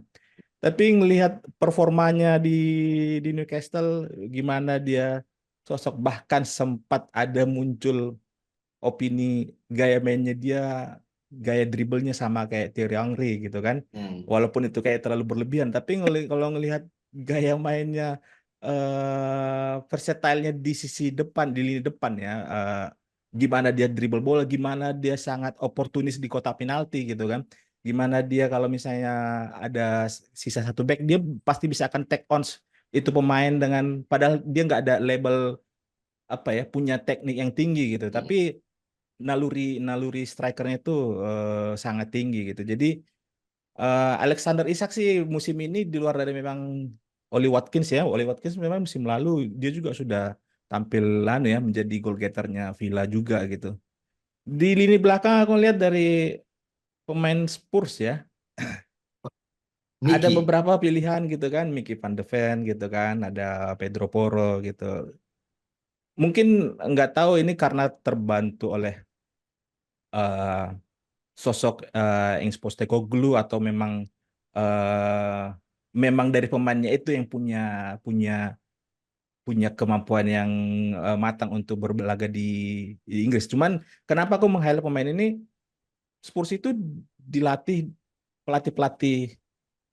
Tapi ngelihat performanya di Newcastle gimana dia sosok bahkan sempat ada muncul opini gaya mainnya dia gaya dribblenya sama kayak Thierry Henry gitu kan. Hmm. Walaupun itu kayak terlalu berlebihan, tapi kalau ngelihat gaya mainnya versatile-nya di sisi depan, di lini depan ya, gimana dia dribble bola, gimana dia sangat oportunis di kotak penalti gitu kan. Gimana dia kalau misalnya ada sisa satu back, dia pasti bisa akan take on itu pemain dengan padahal dia nggak ada label apa ya punya teknik yang tinggi gitu, Hmm. tapi naluri naluri strikernya itu sangat tinggi gitu. Jadi Alexander Isak sih musim ini di luar dari memang Oli Watkins ya, Oli Watkins memang musim lalu dia juga sudah tampil ya menjadi goal getternya Villa juga gitu. Di lini belakang aku lihat dari pemain Spurs ya, ada Niki. beberapa pilihan gitu kan, Mickey van de Ven gitu kan, ada Pedro Porro gitu. Mungkin nggak tahu ini karena terbantu oleh eh, sosok Ings Postecoglou atau eh, memang dari pemainnya itu yang punya punya punya kemampuan yang matang untuk berlaga di Inggris. Cuman kenapa aku meng-highlight pemain ini? Spurs itu dilatih pelatih-pelatih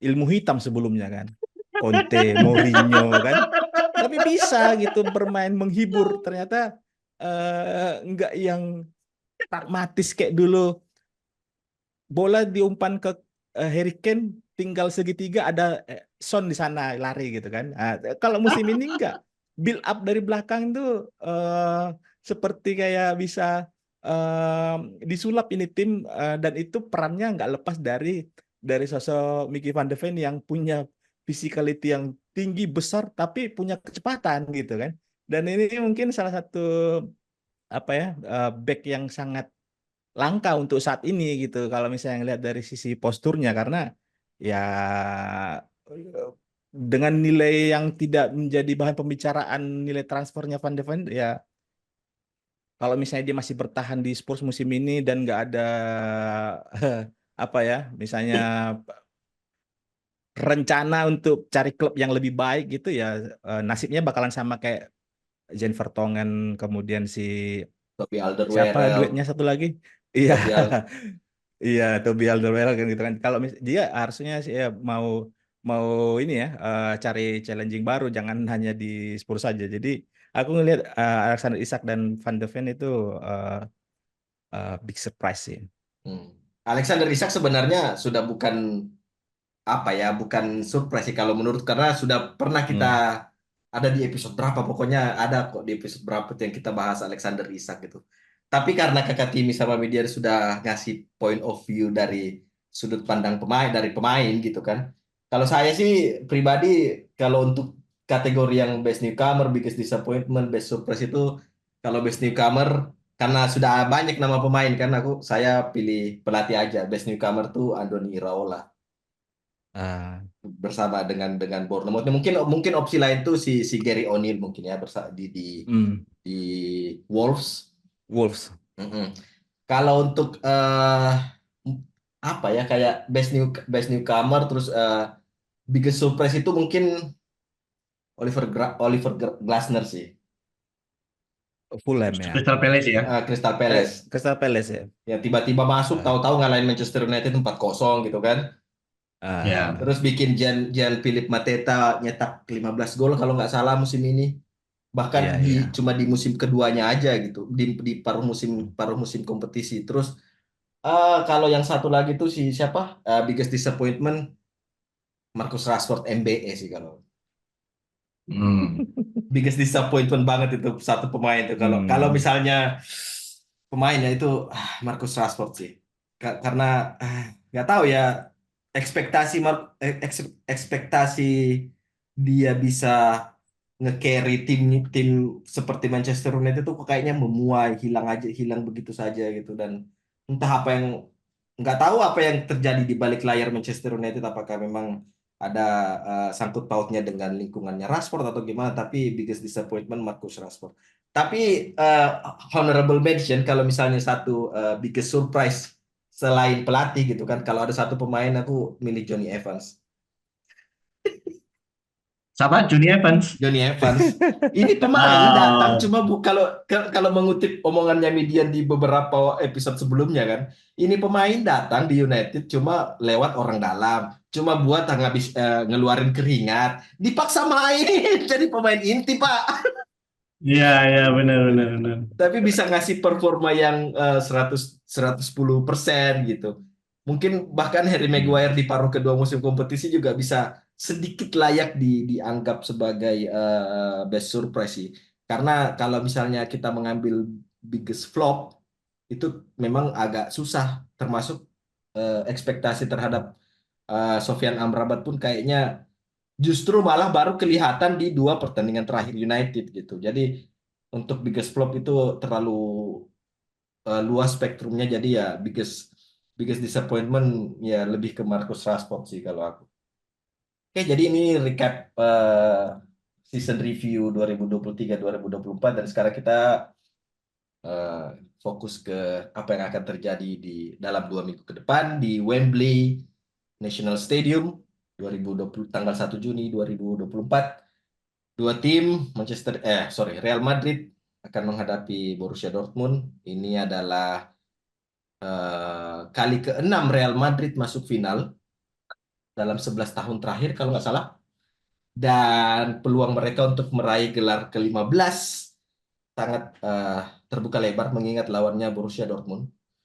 ilmu hitam sebelumnya kan. Conte, Mourinho kan. Tapi bisa gitu bermain menghibur. Ternyata nggak yang pragmatis kayak dulu bola diumpan ke Harry Kane, tinggal segitiga ada Son di sana lari gitu kan. Kalau musim ini enggak, build up dari belakang itu seperti kayak bisa disulap ini tim, dan itu perannya nggak lepas dari sosok Mickey van de Ven yang punya physicality yang tinggi besar tapi punya kecepatan gitu kan. Dan ini mungkin salah satu apa ya, back yang sangat langka untuk saat ini gitu kalau misalnya lihat dari sisi posturnya, karena ya dengan nilai yang tidak menjadi bahan pembicaraan, nilai transfernya Van de Ven ya, kalau misalnya dia masih bertahan di Spurs musim ini dan nggak ada apa ya, misalnya rencana untuk cari klub yang lebih baik gitu ya, nasibnya bakalan sama kayak Jan Vertonghen, kemudian si Toby siapa Alderweireld, duetnya satu lagi, iya. Toby Al Iya, Toby Alderweireld kan gitu kan. Kalau dia harusnya sih ya mau mau ini ya, cari challenging baru, jangan hanya di Spurs saja. Jadi aku ngelihat Alexander Isak dan Van de Ven itu eh, big surprise sih. Hmm. Alexander Isak sebenarnya sudah bukan apa ya, bukan surprise sih kalau menurut, karena sudah pernah kita Hmm. ada di episode berapa, pokoknya ada kok di episode berapa tuh yang kita bahas Alexander Isak gitu. Tapi karena kakak Timi sama media sudah ngasih point of view dari sudut pandang pemain, dari pemain gitu kan. Kalau saya sih pribadi, kalau untuk kategori yang best newcomer, biggest disappointment, best surprise itu, kalau best newcomer karena sudah banyak nama pemain kan, saya pilih pelatih aja. Best newcomer tuh Andoni Iraola Ah, bersama dengan Bournemouth. Mungkin mungkin opsi lain tuh si Gary O'Neill mungkin ya, hmm. di Wolves. Wolves. Mm-mm. Kalau untuk apa ya, kayak best newcomer terus biggest surprise itu mungkin Glasner sih. Fulham ya. Crystal Palace ya. Crystal Palace. Crystal Palace ya. Ya tiba-tiba masuk Ah, tahu-tahu ngalahin Manchester United 4-0 gitu kan. Ya. Terus bikin Jan Philip Mateta nyetak 15 gol kalau nggak salah musim ini. Bahkan iya iya. cuma di musim keduanya aja gitu, di paruh musim kompetisi. Terus kalau yang satu lagi tuh si siapa, biggest disappointment Marcus Rashford MBE sih, kalau Hmm. biggest disappointment banget itu satu pemain tuh, kalau kalau Hmm. misalnya pemainnya itu Marcus Rashford sih. Karena nggak tahu ya, ekspektasi dia bisa nge-carry tim seperti Manchester United tuh kayaknya memuai, hilang begitu saja gitu. Dan entah apa yang, nggak tahu apa yang terjadi di balik layar Manchester United, apakah memang ada sangkut pautnya dengan lingkungannya Rashford atau gimana, tapi biggest disappointment Marcus Rashford. Tapi eh, honorable mention, kalau misalnya satu biggest surprise selain pelatih gitu kan, kalau ada satu pemain aku milih Johnny Evans. Sama Johnny Evans. Johnny Evans. Ini pemain datang Ah, cuma kalau mengutip omongannya Median di beberapa episode sebelumnya kan, ini pemain datang di United cuma lewat orang dalam, cuma buat ngabis ngeluarin keringat, dipaksa main jadi pemain inti Pak. iya iya benar benar benar. Tapi bisa ngasih performa yang 110% gitu. Mungkin bahkan Harry Hmm. Maguire di paruh kedua musim kompetisi juga bisa sedikit layak dianggap sebagai best surprise sih. Karena kalau misalnya kita mengambil biggest flop, itu memang agak susah, termasuk ekspektasi terhadap Sofyan Amrabat pun kayaknya justru malah baru kelihatan di dua pertandingan terakhir United gitu. Jadi untuk biggest flop itu terlalu luas spektrumnya, jadi ya biggest biggest disappointment ya lebih ke Marcus Rashford sih kalau aku. Oke, jadi ini recap season review 2023-2024, dan sekarang kita eh, fokus ke apa yang akan terjadi di dalam 2 minggu ke depan di Wembley National Stadium 2020 tanggal 1 Juni 2024. Dua tim Real Madrid akan menghadapi Borussia Dortmund. Ini adalah kali ke-6 Real Madrid masuk final dalam 11 tahun terakhir kalau nggak salah. Dan peluang mereka untuk meraih gelar ke-15 sangat terbuka lebar mengingat lawannya Borussia Dortmund.